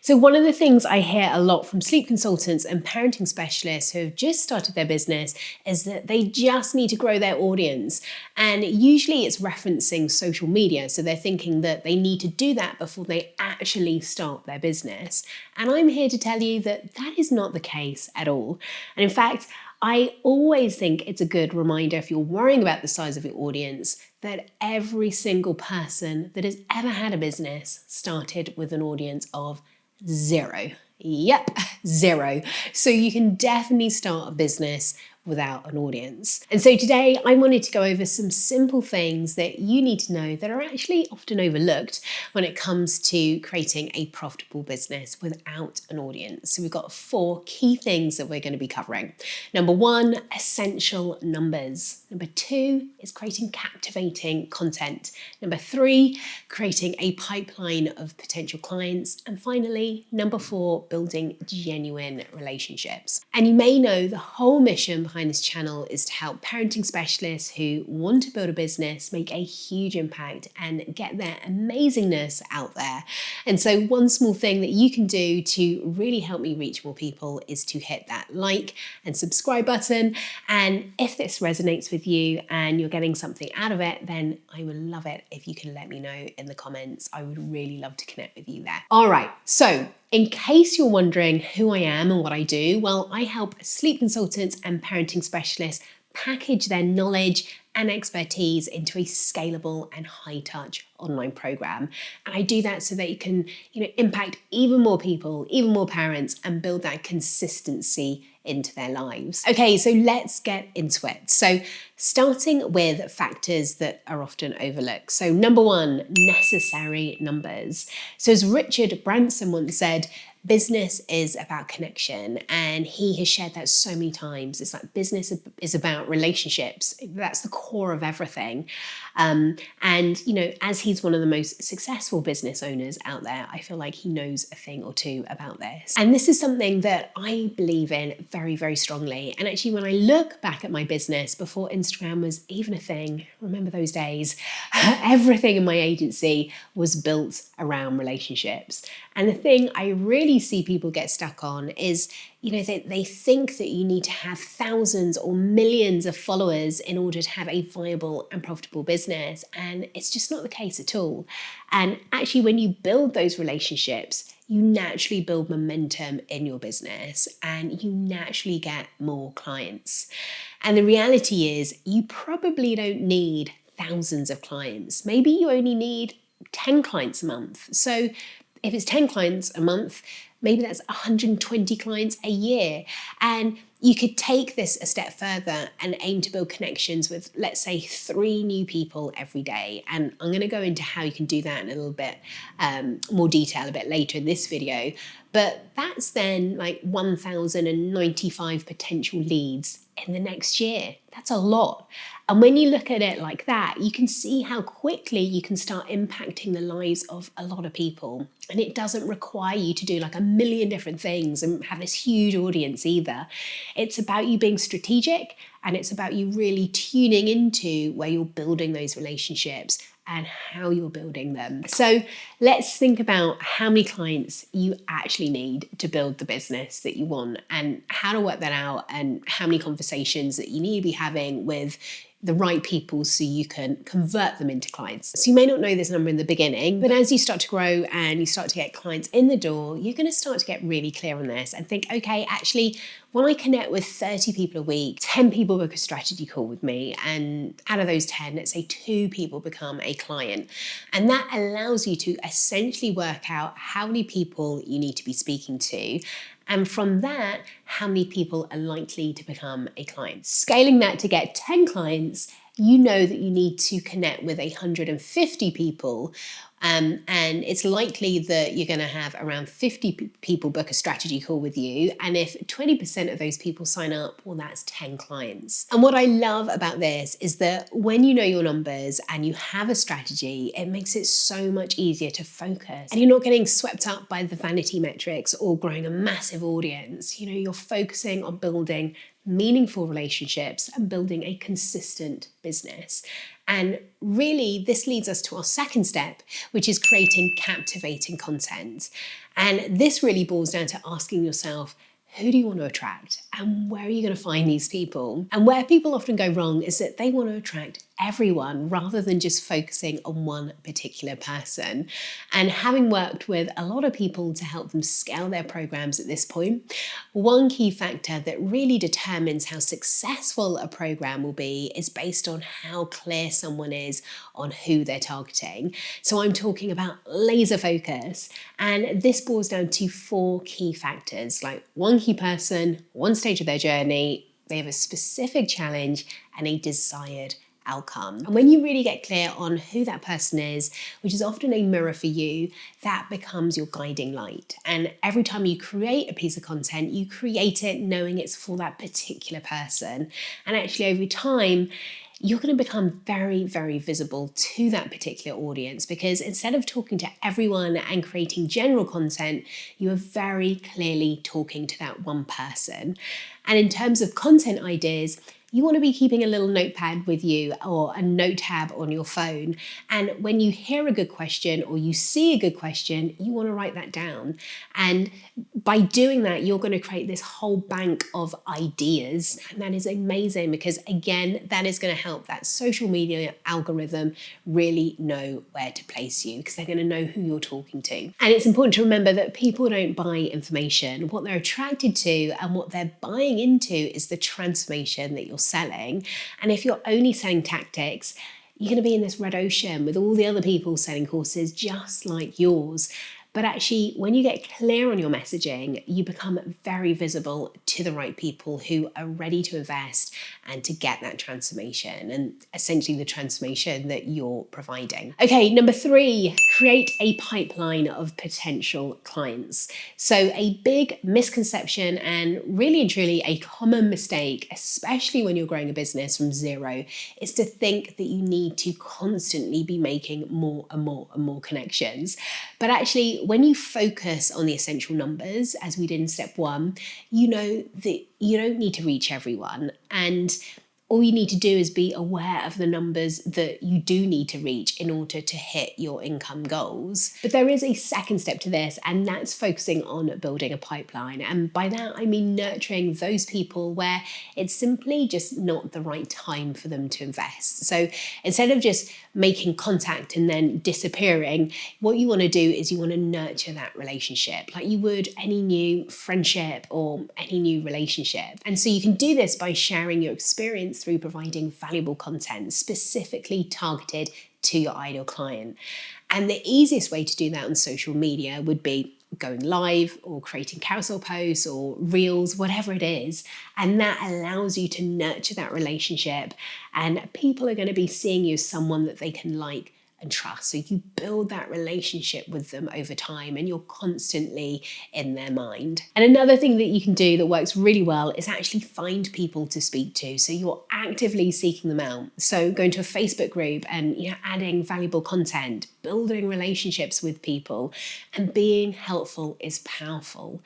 So one of the things I hear a lot from sleep consultants and parenting specialists who have just started their business is that they just need to grow their audience. And usually it's referencing social media. So they're thinking that they need to do that before they actually start their business. And I'm here to tell you that that is not the case at all. And in fact, I always think it's a good reminder, if you're worrying about the size of your audience, that every single person that has ever had a business started with an audience of 0. Yep, 0. So you can definitely start a business without an audience. And so today I wanted to go over some simple things that you need to know that are actually often overlooked when it comes to creating a profitable business without an audience. So we've got 4 key things that we're going to be covering. Number 1, essential numbers. Number 2 is creating captivating content. Number 3, creating a pipeline of potential clients. And finally, number 4, building genuine relationships. And you may know the whole mission behind this channel is to help parenting specialists who want to build a business make a huge impact and get their amazingness out there. And so one small thing that you can do to really help me reach more people is to hit that like and subscribe button. And if this resonates with you and you're getting something out of it, then I would love it if you can let me know in the comments. I would really love to connect with you there. All right, so in case you're wondering who I am and what I do, well, I help sleep consultants and parenting specialists package their knowledge and expertise into a scalable and high-touch online program. And I do that so that you can, impact even more people, even more parents, and build that consistency into their lives. Okay, so let's get into it. So starting with factors that are often overlooked. So number 1, necessary numbers. So as Richard Branson once said, business is about connection, and he has shared that so many times. It's like business is about relationships. That's the core of everything. And as he's one of the most successful business owners out there, I feel like he knows a thing or two about this. And this is something that I believe in very, very strongly. And actually, when I look back at my business before Instagram was even a thing, remember those days, everything in my agency was built around relationships. And the thing I really see people get stuck on is, they think that you need to have thousands or millions of followers in order to have a viable and profitable business. And it's just not the case at all. And actually, when you build those relationships, you naturally build momentum in your business and you naturally get more clients. And the reality is, you probably don't need thousands of clients. Maybe you only need 10 clients a month. So if it's 10 clients a month, maybe that's 120 clients a year. And you could take this a step further and aim to build connections with, let's say, 3 new people every day. And I'm going to go into how you can do that in a little bit more detail a bit later in this video. But that's then like 1,095 potential leads in the next year. That's a lot. And when you look at it like that, you can see how quickly you can start impacting the lives of a lot of people. And it doesn't require you to do like a million different things and have this huge audience either. It's about you being strategic, and it's about you really tuning into where you're building those relationships and how you're building them. So let's think about how many clients you actually need to build the business that you want, and how to work that out, and how many conversations that you need to be having with the right people so you can convert them into clients. So you may not know this number in the beginning, but as you start to grow and you start to get clients in the door, you're going to start to get really clear on this and think, okay, actually, when I connect with 30 people a week, 10 people book a strategy call with me, and out of those 10, let's say 2 people become a client. And that allows you to essentially work out how many people you need to be speaking to. And from that, how many people are likely to become a client. Scaling that to get 10 clients, you know that you need to connect with 150 people. And it's likely that you're going to have around 50 people book a strategy call with you. And if 20% of those people sign up, well, that's 10 clients. And what I love about this is that when you know your numbers and you have a strategy, it makes it so much easier to focus. And you're not getting swept up by the vanity metrics or growing a massive audience. You're focusing on building meaningful relationships and building a consistent business. And really, this leads us to our second step, which is creating captivating content. And this really boils down to asking yourself, who do you want to attract? And where are you going to find these people? And where people often go wrong is that they want to attract everyone rather than just focusing on one particular person. And having worked with a lot of people to help them scale their programs at this point, one key factor that really determines how successful a program will be is based on how clear someone is on who they're targeting. So I'm talking about laser focus. And this boils down to 4 key factors, like one key person, one stage of their journey, they have a specific challenge and a desired outcome. And when you really get clear on who that person is, which is often a mirror for you, that becomes your guiding light. And every time you create a piece of content, you create it knowing it's for that particular person. And actually over time, you're going to become very, very visible to that particular audience, because instead of talking to everyone and creating general content, you are very clearly talking to that one person. And in terms of content ideas, you want to be keeping a little notepad with you or a note tab on your phone. And when you hear a good question or you see a good question, you want to write that down. And by doing that, you're going to create this whole bank of ideas. And that is amazing because, again, that is going to help that social media algorithm really know where to place you, because they're going to know who you're talking to. And it's important to remember that people don't buy information. What they're attracted to and what they're buying into is the transformation that you're selling. And if you're only selling tactics, you're going to be in this red ocean with all the other people selling courses just like yours. But actually, when you get clear on your messaging, you become very visible to the right people who are ready to invest and to get that transformation, and essentially the transformation that you're providing. Okay, number 3, create a pipeline of potential clients. So a big misconception and really and truly a common mistake, especially when you're growing a business from zero, is to think that you need to constantly be making more and more and more connections. But actually, when you focus on the essential numbers, as we did in step 1, you know that you don't need to reach everyone. And all you need to do is be aware of the numbers that you do need to reach in order to hit your income goals. But there is a second step to this, and that's focusing on building a pipeline. And by that, I mean nurturing those people where it's simply just not the right time for them to invest. So instead of just making contact and then disappearing, what you want to do is you want to nurture that relationship like you would any new friendship or any new relationship. And so you can do this by sharing your experience through providing valuable content specifically targeted to your ideal client. And the easiest way to do that on social media would be going live or creating carousel posts or reels, whatever it is. And that allows you to nurture that relationship, and people are going to be seeing you as someone that they can like and trust. So you build that relationship with them over time and you're constantly in their mind. And another thing that you can do that works really well is actually find people to speak to. So you're actively seeking them out. So going to a Facebook group and adding valuable content, building relationships with people, and being helpful is powerful.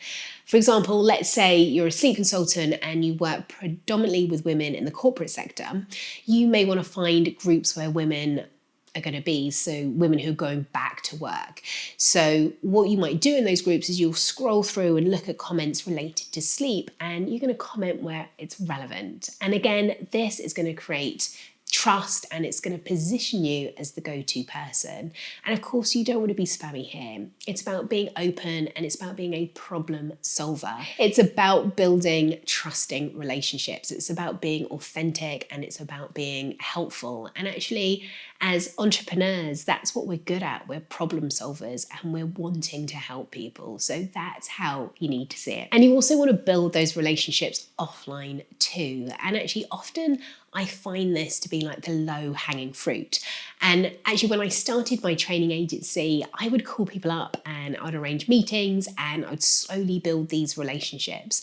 For example, let's say you're a sleep consultant and you work predominantly with women in the corporate sector. You may want to find groups where women are going to be, so women who are going back to work. So what you might do in those groups is you'll scroll through and look at comments related to sleep, and you're going to comment where it's relevant. And again, this is going to create trust and it's going to position you as the go-to person. And of course, you don't want to be spammy here. It's about being open and it's about being a problem solver. It's about building trusting relationships. It's about being authentic and it's about being helpful. And actually, as entrepreneurs, that's what we're good at. We're problem solvers and we're wanting to help people. So that's how you need to see it. And you also want to build those relationships offline too. And actually, often I find this to be like the low-hanging fruit. And actually, when I started my training agency, I would call people up and I'd arrange meetings and I'd slowly build these relationships.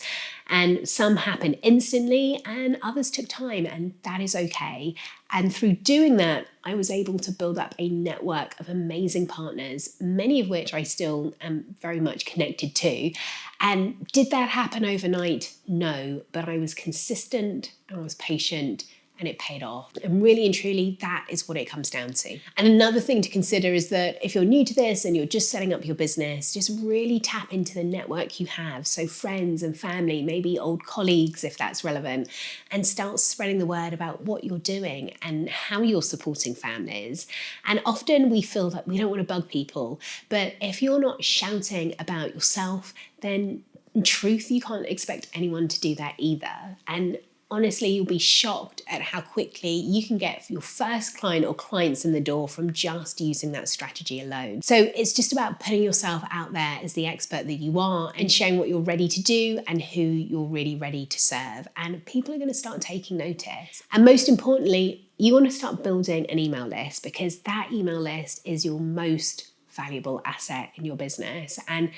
And some happened instantly and others took time, and that is okay. And through doing that, I was able to build up a network of amazing partners, many of which I still am very much connected to. And did that happen overnight? No, but I was consistent, I was patient, and it paid off. And really and truly, that is what it comes down to. And another thing to consider is that if you're new to this and you're just setting up your business, just really tap into the network you have. So friends and family, maybe old colleagues, if that's relevant, and start spreading the word about what you're doing and how you're supporting families. And often we feel that we don't want to bug people, but if you're not shouting about yourself, then in truth, you can't expect anyone to do that either. And honestly, you'll be shocked at how quickly you can get your first client or clients in the door from just using that strategy alone. So it's just about putting yourself out there as the expert that you are and showing what you're ready to do and who you're really ready to serve. And people are going to start taking notice. And most importantly, you want to start building an email list, because that email list is your most valuable asset in your business. And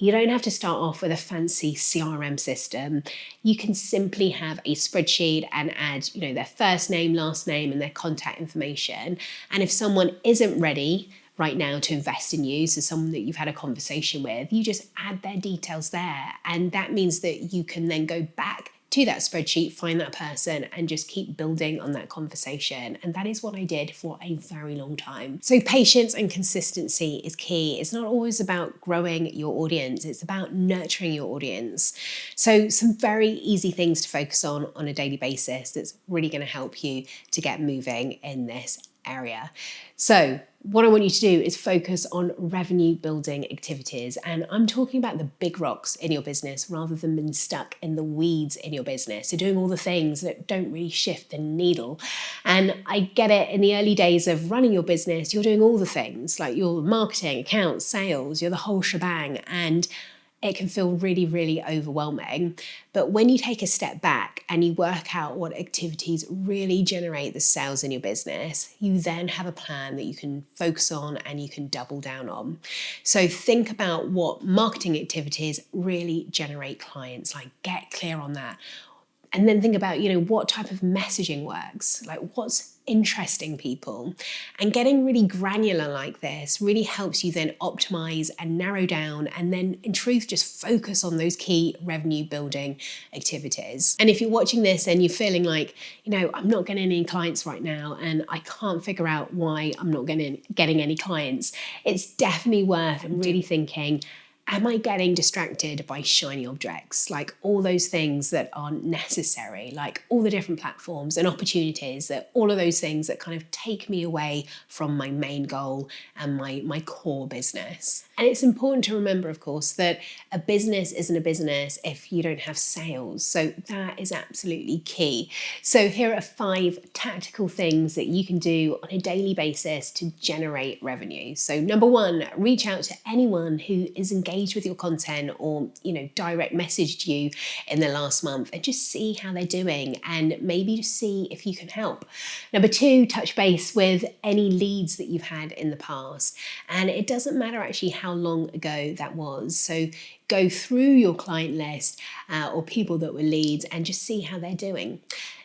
you don't have to start off with a fancy CRM system. You can simply have a spreadsheet and add, their first name, last name, and their contact information. And if someone isn't ready right now to invest in you, so someone that you've had a conversation with, you just add their details there. And that means that you can then go back to that spreadsheet, find that person, and just keep building on that conversation. And that is what I did for a very long time. So patience and consistency is key. It's not always about growing your audience, it's about nurturing your audience. So some very easy things to focus on a daily basis that's really going to help you to get moving in this area. So what I want you to do is focus on revenue building activities. And I'm talking about the big rocks in your business rather than being stuck in the weeds in your business. So doing all the things that don't really shift the needle. And I get it, in the early days of running your business, you're doing all the things, like your marketing, accounts, sales, you're the whole shebang. And it can feel really, really overwhelming. But when you take a step back and you work out what activities really generate the sales in your business, you then have a plan that you can focus on and you can double down on. So think about what marketing activities really generate clients, like get clear on that. And then think about, what type of messaging works, like what's interesting people. And getting really granular like this really helps you then optimize and narrow down, and then in truth, just focus on those key revenue building activities. And if you're watching this and you're feeling like, I'm not getting any clients right now and I can't figure out why I'm not getting any clients, it's definitely worth really thinking, am I getting distracted by shiny objects, like all those things that aren't necessary, like all the different platforms and opportunities, that all of those things that kind of take me away from my main goal and my core business? And it's important to remember, of course, that a business isn't a business if you don't have sales. So that is absolutely key. So here are 5 tactical things that you can do on a daily basis to generate revenue. So number 1, reach out to anyone who is engaged with your content or, direct messaged you in the last month, and just see how they're doing and maybe just see if you can help. Number 2, touch base with any leads that you've had in the past. And it doesn't matter actually how long ago that was. So go through your client list or people that were leads and just see how they're doing.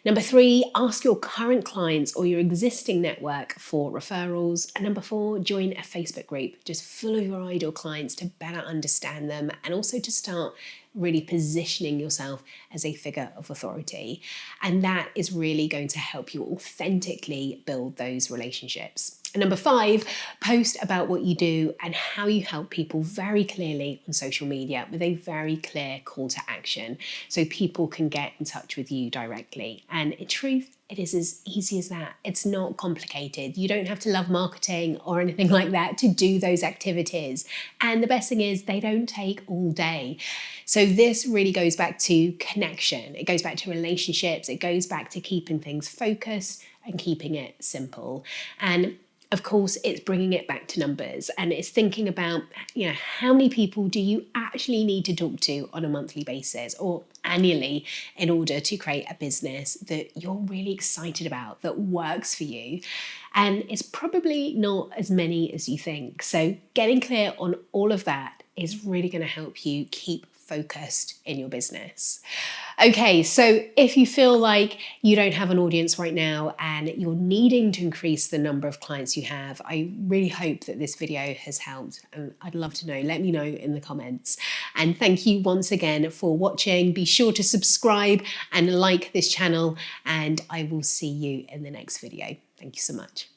Number 3, ask your current clients or your existing network for referrals. And number 4, join a Facebook group just full of your ideal clients to better understand them and also to start really positioning yourself as a figure of authority. And that is really going to help you authentically build those relationships. And number 5, post about what you do and how you help people very clearly on social media with a very clear call to action so people can get in touch with you directly. And in truth, it is as easy as that. It's not complicated. You don't have to love marketing or anything like that to do those activities. And the best thing is they don't take all day. So this really goes back to connection. It goes back to relationships. It goes back to keeping things focused and keeping it simple. And of course, it's bringing it back to numbers, and it's thinking about, how many people do you actually need to talk to on a monthly basis or annually in order to create a business that you're really excited about, that works for you. And it's probably not as many as you think. So getting clear on all of that is really going to help you keep focused in your business. Okay, so if you feel like you don't have an audience right now and you're needing to increase the number of clients you have, I really hope that this video has helped, and I'd love to know. Let me know in the comments. And thank you once again for watching. Be sure to subscribe and like this channel, and I will see you in the next video. Thank you so much.